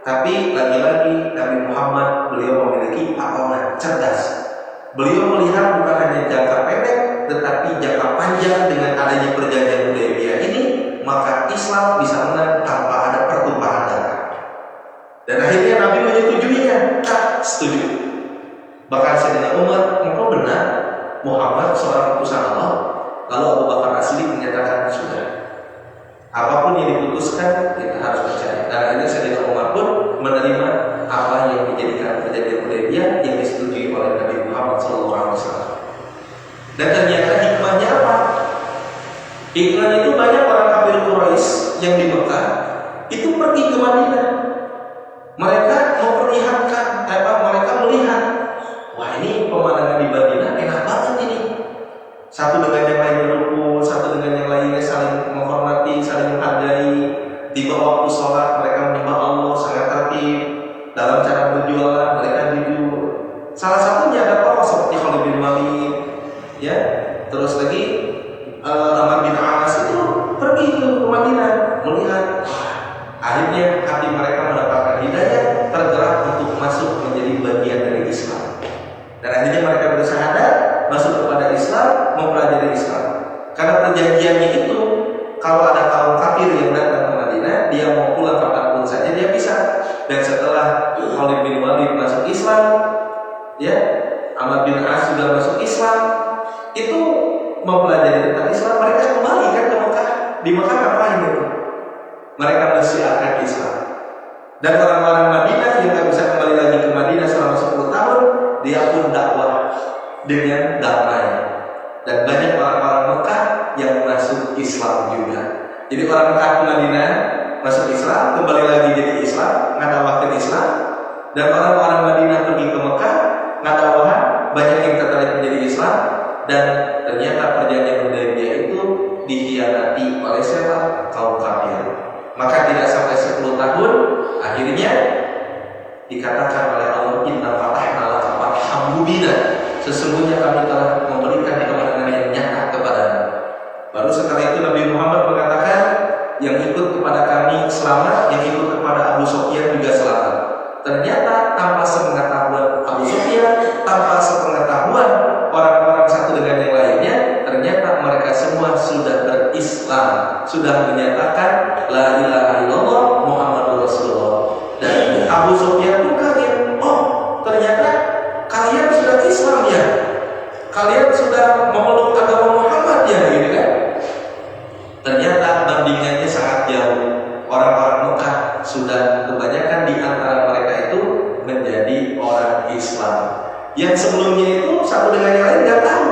Speaker 1: Tapi lagi-lagi Nabi Muhammad beliau memiliki pakonan cerdas. Beliau melihat bukan hanya jangka pendek, tetapi jangka panjang. Dengan adanya perjanjian Hudaybiyah ini, maka Islam bisa menang tanpa ada pertumpahan darah. Dan akhirnya Nabi menyetujuinya. Tak setuju. Bahkan Sayyidina Umar, engkau benar, Muhammad seorang utusan Allah. Lalu Abu Bakar As-Siddiq menyatakan sudah. Apapun yang diputuskan kita harus percaya. Dan akhirnya Sayyidina Umar pun menerima apa yang dijadikan perjanjian Hudaybiyah yang disetujui oleh Nabi Muhammad SAW. Dan ternyata hikmahnya apa? Hikmahnya itu banyak orang kafir Quraisy yang di Mekah itu pergi ke Madinah. Mereka memperlihatkan, mereka melihat, wah ini pemandangan di Madinah enak banget ini. Satu dengan yang lainnya rukun, satu dengan yang lainnya saling menghormati, saling menghargai. Tiba waktu sholat mereka menyembah Allah sangat tertib. Dalam cara berjualan mereka jujur. Salah satunya ada tokoh seperti Khalid bin Walid, ya. Terus lagi Amr bin As itu pergi ke Madinah melihat. Akhirnya hati mereka mendapatkan hidayah, tergerak untuk masuk menjadi bagian dari Islam. Dan akhirnya mereka bersyahadat, masuk kepada Islam, mempelajari Islam. Karena perjanjiannya itu, kalau ada kaum kafir yang datang ke Madinah, dia mau pulang kapanpun saja dia bisa. Dan setelah Khalid bin Walid masuk Islam, ya, Amr bin As juga masuk Islam, itu mempelajari tentang Islam, mereka kembali kan ke Mekah. Di Mekah ngapain itu? Mereka mensiarkan Islam. Dan orang-orang Madinah yang tak bisa kembali lagi ke Madinah selama 10 tahun, dia pun dakwah dengan damai. Dan banyak orang-orang Mekah yang masuk Islam juga. Jadi orang Mekah ke Madinah masuk Islam, kembali lagi jadi Islam, ngadawahin Islam. Dan orang-orang Madinah pergi ke Mekah, ngadawahan, banyak yang tertarik menjadi Islam. Dan ternyata perjanjian Hudaybiyah itu dikhianati oleh siapa? Kaum kafir. Maka tidak sampai 10 tahun, akhirnya dikatakan oleh Allah, Inna fatahna laka fathan mubina. Sesungguhnya kami telah memberikan kemenangan yang nyata kepadamu. Baru setelah itu Nabi Muhammad mengatakan, yang ikut kepada kami selamat, yang ikut kepada Abu Sufyan juga selamat. Ternyata tanpa sepengetahuan Abu Sufyan, tanpa sepengetahuan orang-orang satu dengan yang semua sudah berislam, sudah menyatakan la ilaha illallah Muhammadur Rasulullah. Dan Abu Sufyan pun kaget, oh ternyata kalian sudah Islam ya, kalian sudah memeluk agama Muhammad ya, gitu kan? Ternyata bandingannya sangat jauh. Orang-orang Mekah sudah kebanyakan di antara mereka itu menjadi orang Islam. Yang sebelumnya itu satu dengan yang lain nggak tahu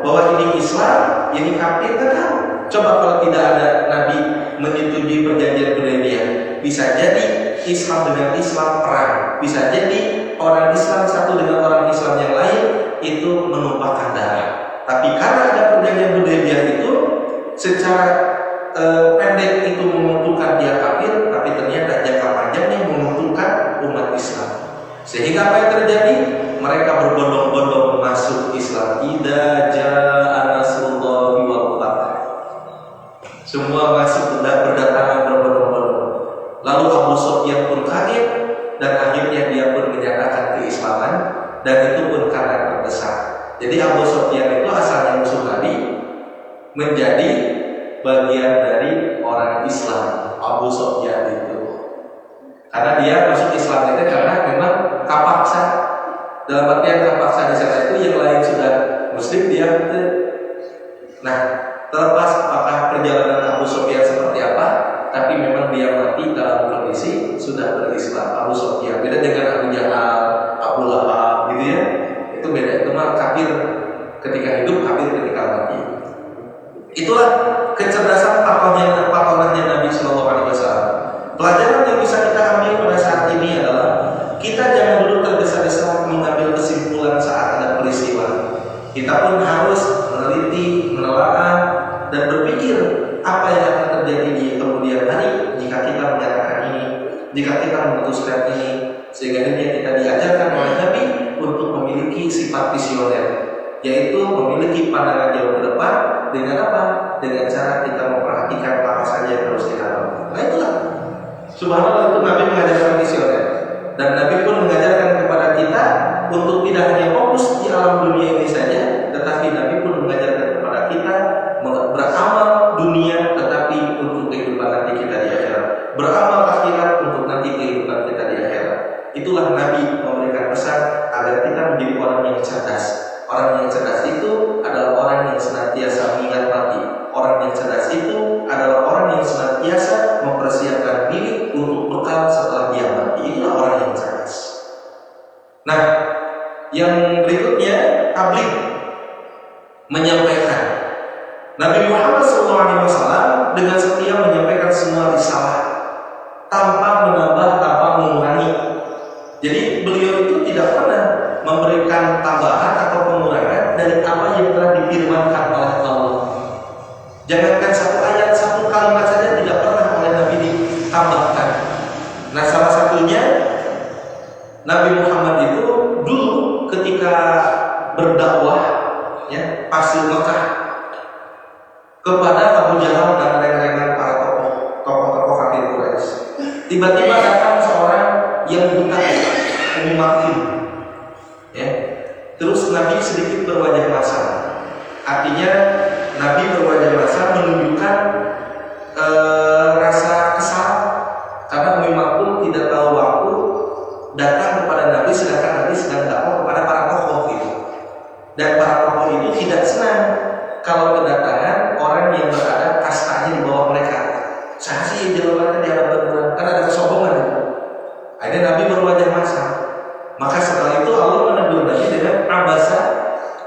Speaker 1: bahwa ini Islam, ini kafir, nggak tahu. Coba kalau tidak ada Nabi menyetujui perjanjian Hudaybiyah, bisa jadi Islam dengan Islam perang, bisa jadi orang Islam satu dengan orang Islam yang lain itu menumpahkan darah. Tapi karena ada perjanjian Hudaybiyah itu secara pendek itu menguntungkan dia kafir, tapi ternyata jangka panjangnya menguntungkan umat Islam. Sehingga apa yang terjadi? Mereka berbondong-bondong masuk Islam. Idza jaa nasrullahi wal fath. Semua masuk berdatangan berbondong-bondong. Lalu Abu Sufyan pun kaget dan akhirnya dia pun menyatakan keislaman, dan itu pun karena terdesak. Jadi Abu Sufyan itu asalnya musuh Nabi menjadi bagian dari orang Islam. Abu Sufyan itu karena dia masuk Islam itu karena memang kapaksa. Dalam artian kapaksa di sana itu yang lain sudah Muslim, dia itu. Nah, terlepas apakah perjalanan Abu Sufyan seperti apa, tapi memang dia mati dalam kondisi sudah berislam. Abu Sufyan beda dengan Abu Jahal, Abu Lahab, gitu ya. Itu beda. Itu mah kafir ketika hidup, kafir ketika mati. Itulah kecerdasan patonannya Nabi Shallallahu Alaihi Wasallam. Pelajaran yang bisa kita ambil pada saat ini adalah kita jangan dulu tergesa-gesa mengambil kesimpulan saat ada peristiwa. Kita pun harus meneliti, menelaah, dan berpikir apa yang akan terjadi di kemudian hari jika kita menyatakan ini, jika kita memutuskan ini. Sehingga ini kita diajarkan oleh Nabi untuk memiliki sifat visioner, yaitu memiliki pandangan jauh ke depan. Dengan apa? Dengan cara kita memperhatikan apa saja yang harus kita lakukan. Nah itulah, subhanallah, itu Nabi mengajarkan visioner. Dan Nabi pun mengajarkan kepada kita untuk tidak hanya fokus di alam dunia ini saja, tetapi Nabi pun mengajarkan kepada kita beramal dunia, tetapi untuk kehidupan nanti kita di akhirat. Beramal akhirat untuk nanti kehidupan kita di akhirat. Itulah Nabi memberikan pesan agar kita menjadi orang yang cerdas. Orang yang cerdas itu adalah orang yang senantiasa mengingat mati. Orang yang cerdas itu adalah orang yang senantiasa mempersiapkan diri untuk bekal setelah dia mati. Inilah orang yang cerdas. Nah, yang berikutnya tabligh, menyampaikan. Nabi Muhammad SAW dengan setia menyampaikan semua risalah tanpa menambah, tanpa mengurangi. Jadi beliau itu tidak pernah memberikan tambahan atau pengurangan dari apa yang telah difirmankan oleh Allah. Jangankan satu ayat, satu kalimat saja tidak pernah oleh Nabi ditambahkan. Nah, salah satunya Nabi Muhammad itu dulu ketika berdakwah, ya, pas di Mekah, kepada Abu Jahal dan reng-rengan para tokoh kafir Quraisy. Tiba-tiba datang seorang yang buta, Ummu Maktum. Ya. Terus Nabi sedikit berwajah masam. Artinya Nabi berwajah masam menunjukkan rasa kesal karena Ummu Maktum tidak tahu waktu datang kepada Nabi, sedangkan Nabi sedang dakwah kepada para tokoh itu. Dan para tokoh itu tidak senang kalau kedatangan orang yang berada kastanya di bawah mereka. Saya sih jawabannya di hadapan, karena ada kesombongan. Akhirnya Nabi berwajah masam. Maka setelah itu Allah menegur Nabi dengan abasa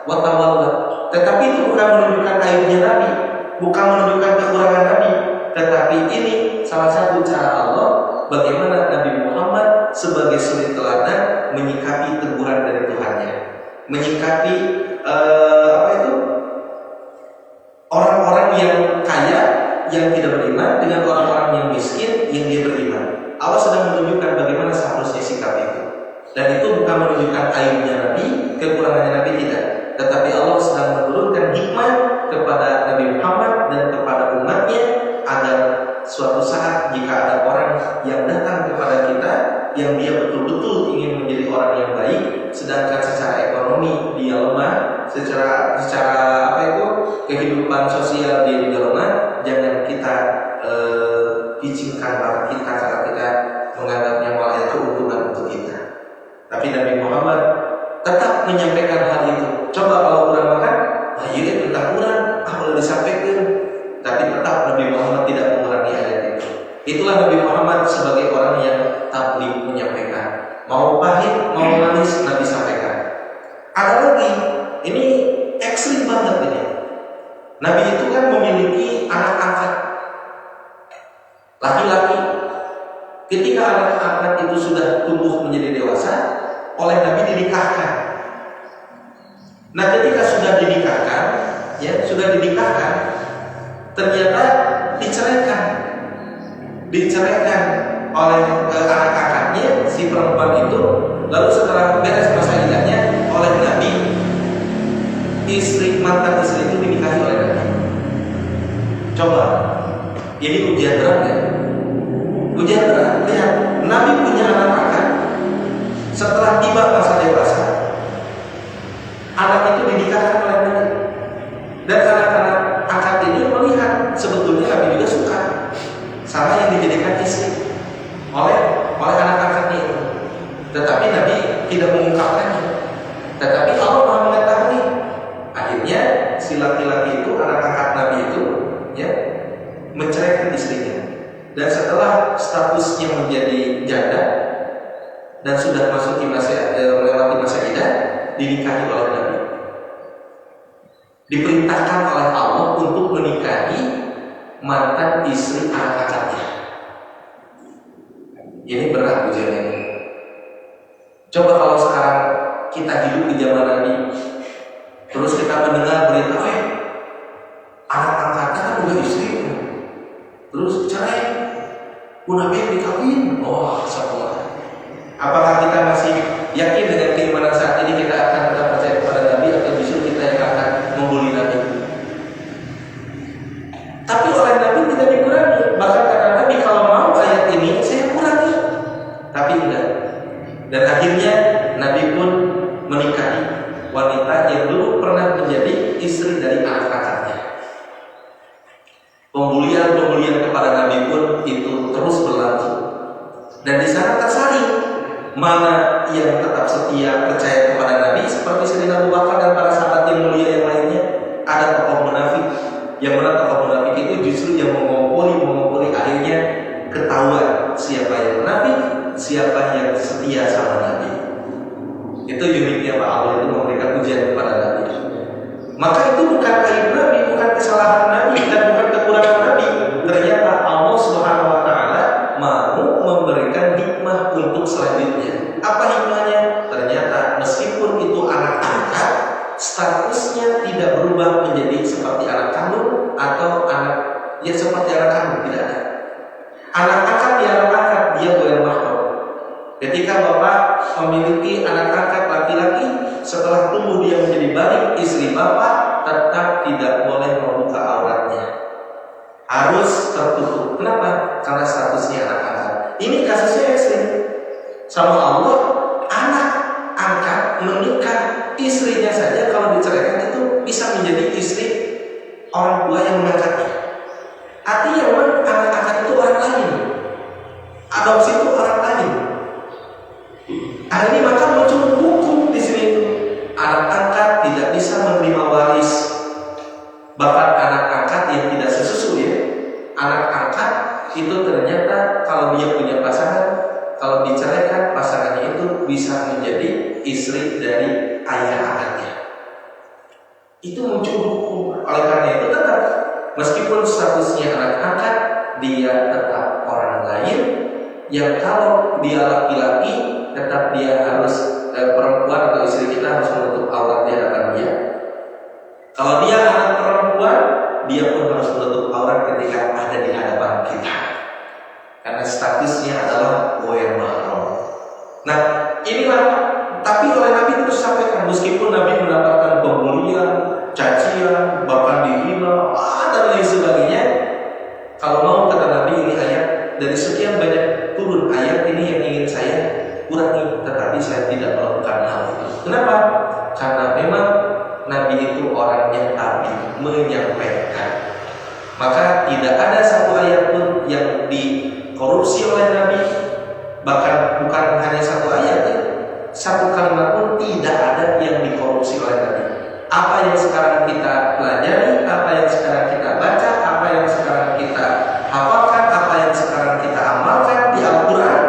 Speaker 1: wa tawalla. Tetapi itu bukan menunjukkan aibnya Nabi, bukan menunjukkan kekurangan Nabi, tetapi ini salah satu cara Allah bagaimana Nabi Muhammad sebagai suri teladan menyikapi teguran dari Tuhannya, menyikapi orang-orang yang kaya yang tidak beriman dengan orang-orang yang miskin yang dia beriman. Allah sedang menunjukkan bagaimana seharusnya sikap itu. Dan itu bukan menunjukkan aibnya Nabi, kekurangannya Nabi, tidak. Tetapi Allah sedang menurunkan hikmah kepada Nabi Muhammad dan kepada umatnya agar suatu saat jika ada orang yang datang kepada kita yang dia betul-betul ingin menjadi orang yang baik, sedangkan secara ekonomi dia lemah, secara kehidupan kehidupan sosial di Indonesia, jangan kita picingkan mata kita karena kita menganggapnya malah keuntungan untuk kita. Tapi Nabi Muhammad tetap menyampaikan hal itu. Coba kalau kurang makan, iya tentang kurang, boleh disampaikan. Tapi tetap Nabi Muhammad tidak mengurangi ayat itu. Itulah Nabi Muhammad sebagai orang yang tabligh menyampaikan. Mau pahit, mau manis, Nabi sampaikan. Ada lagi, ini ekstrim banget ini. Nabi itu kan memiliki anak angkat laki-laki. Ketika anak angkat itu sudah tumbuh menjadi dewasa, oleh Nabi dinikahkan. Nah, ketika sudah dinikahkan, ternyata diceraikan oleh anak angkatnya si perempuan itu. Lalu setelah beres masa iddahnya oleh Nabi, mantan istri itu dinikahi oleh Nabi. Coba, ini ujian berat ya? Ujian berat. Lihat, Nabi punya anak angkat. Setelah tiba masa dewasa, anak itu dinikahkan oleh Nabi. Dan anak-anak angkat ini melihat sebetulnya Nabi juga suka sama yang dijadikan istri oleh anak angkatnya itu. Tetapi Nabi tidak mengungkapkannya. Tetapi Allah Maha mengetahui. Akhirnya si laki-laki itu, anak angkat Nabi itu, ya, menceraikan istrinya. Dan setelah statusnya menjadi janda dan sudah melewati masa iddah, dinikahi oleh Nabi. Diperintahkan oleh Allah untuk menikahi mantan istri anak angkatnya. Ini berat ujian ini. Coba kalau sekarang kita hidup di zaman Nabi, terus kita mendengar berita, anak angkatnya kan udah istri, terus cerai, Nabi dikawin, semua. Apakah kita masih yakin dengan keimanan saat ini kita akan tetap percaya kepada Nabi, atau justru kita yang akan membuli Nabi? Tapi oleh Nabi tidak dikurangi. Bahkan kata Nabi, kalau mau ayat ini saya kurangi. Tapi enggak. Dan akhirnya Nabi pun menikahi wanita yang dulu pernah menjadi istri dari anak angkatnya. Pembulian kepada Nabi pun itu terus berlangsung. Dan di sana tersaring mana yang tetap setia percaya kepada Nabi, seperti Sayyidina Abu Bakar dan para sahabat yang mulia yang lainnya. Ada tokoh munafik, yang mana tokoh munafik itu justru yang mengompori, akhirnya ketahuan siapa yang munafik, siapa yang setia sama Nabi. Itu uniknya Pak Allah itu memberikan ujian kepada Nabi. Maka itu bukan aib Nabi, bukan kesalahan Nabi, dan bukan kekurangan Nabi. Ternyata Allah Subhanahu wa Ta'ala mau memberikan hikmah untuk selanjutnya. Apa hikmahnya? Ternyata meskipun itu anak angkat, statusnya tidak berubah menjadi seperti anak kandung atau anak seperti anak kandung, tidak ada. Anak angkat dia boleh mahram. Ketika bapak memiliki anak angkat laki-laki, setelah tumbuh dia menjadi balik istri bapak, tetap tidak boleh membuka auratnya, harus tertutup. Kenapa? Karena statusnya anak angkat. Ini kasusnya ekstrim. Sama Allah, anak angkat menikah istrinya saja kalau diceraikan itu bisa menjadi istri orang tua yang mengangkatnya. Artinya anak angkat itu orang lain, adopsi itu orang lain. Ini maka muncul hukum di sini itu. Anak angkat tidak bisa menerima waris. Bahkan anak angkat yang tidak sesusu ya. Anak angkat itu ternyata kalau dia punya pasangan, kalau diceraikan pasangannya itu bisa menjadi istri dari ayah angkatnya. Itu muncul hukum. Oleh karena itu tetap meskipun statusnya anak angkat, dia tetap orang lain. Yang kalau dia laki-laki, tetap dia harus perempuan atau istri kita harus menutup aurat di hadapan dia. Kalau dia anak perempuan, dia pun harus menutup aurat ketika ada di hadapan kita. Karena statusnya adalah goyang mahram. Nah, inilah. Tapi oleh Nabi terus sampaikan, meskipun Nabi mendapatkan pembulian, cacian, bahkan dihina, dan lain sebagainya. Kalau mau kata Nabi, ini ayat dari sekian banyak turun ayat ini yang ingin saya kurangi, tetapi saya tidak melakukan hal itu. Kenapa? Karena memang Nabi itu orang yang tabi, menyampaikan. Maka tidak ada satu ayat pun yang dikorupsi oleh Nabi. Bahkan bukan hanya satu ayat ya, satu kalimat pun tidak ada yang dikorupsi oleh Nabi. Apa yang sekarang kita pelajari, apa yang sekarang kita baca, apa yang sekarang kita hafalkan, apa yang sekarang kita amalkan di Al-Quran,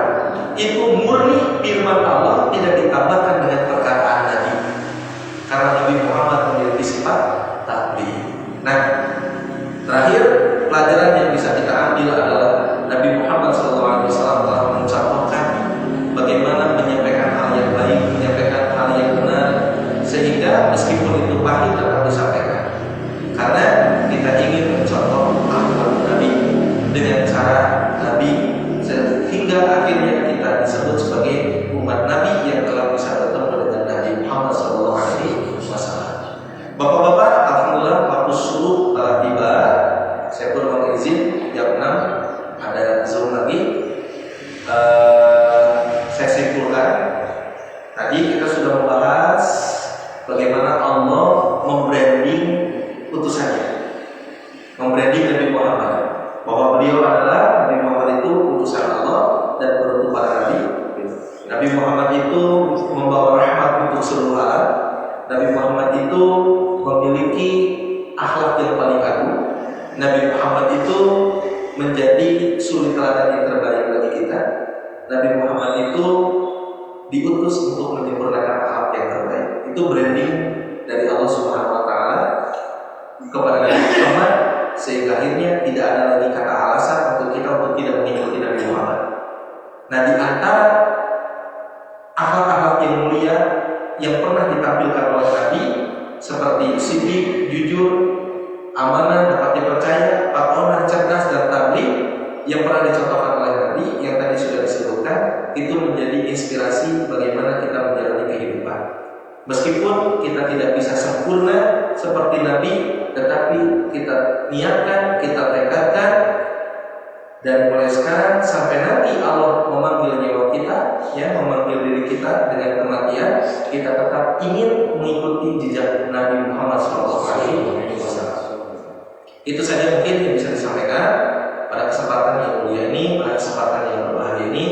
Speaker 1: itu murni firman Allah, tidak ditambahkan dengan perkataan Nabi. Karena Nabi Muhammad memiliki sifat tabligh. Nah, terakhir pelajaran yang bisa kita ambil adalah Nabi Muhammad SAW telah mencontohkan bagaimana menyampaikan hal yang baik, menyampaikan hal yang benar, sehingga meskipun itu pahit tetap disampaikan. Karena kita ingin mencontoh akhlak Nabi dengan cara Nabi, sehingga akhirnya kita disebut sebagai umat Nabi yang telah bisa bertemu dengan Nabi Muhammad SAW. Bapak-bapak, alhamdulillah waktu subuh telah tiba. Saya pun mohon izin jam 6 ada Zoom lagi. Saya simpulkan, tadi kita sudah membahas bagaimana Allah membranding utusannya, membranding Nabi Muhammad, bahwa beliau adalah Nabi Muhammad itu utusan Allah dan penutup para nabi. Nabi Muhammad itu membawa rahmat untuk seluruh alam. Nabi Muhammad itu memiliki akhlak yang paling agung. Nabi Muhammad itu menjadi suri teladan yang terbaik bagi kita. Nabi Muhammad itu diutus untuk menyempurnakan akhlak yang terbaik. Itu branding dari Allah Subhanahu wa taala kepada Nabi Muhammad, sehingga akhirnya tidak ada lagi kata alasan untuk kita untuk tidak mengikuti Nabi Muhammad. Nah, di antara akhlak-akhlak yang mulia yang pernah ditampilkan oleh Nabi seperti siddiq, jujur, amanah, dapat dipercaya, amanah, cerdas, dan tabligh yang pernah dicontohkan oleh Nabi yang tadi sudah disebutkan, itu menjadi inspirasi bagaimana kita menjalani kehidupan. Meskipun kita tidak bisa sempurna seperti Nabi, tetapi kita niatkan, kita tekadkan, dan mulai sekarang sampai nanti Allah memanggil nyawa kita, ya, memanggil diri kita dengan kematian, kita tetap ingin mengikuti jejak Nabi Muhammad SAW. Itu saja mungkin yang bisa disampaikan pada kesempatan yang mulia ini, pada kesempatan yang berbahagia ini.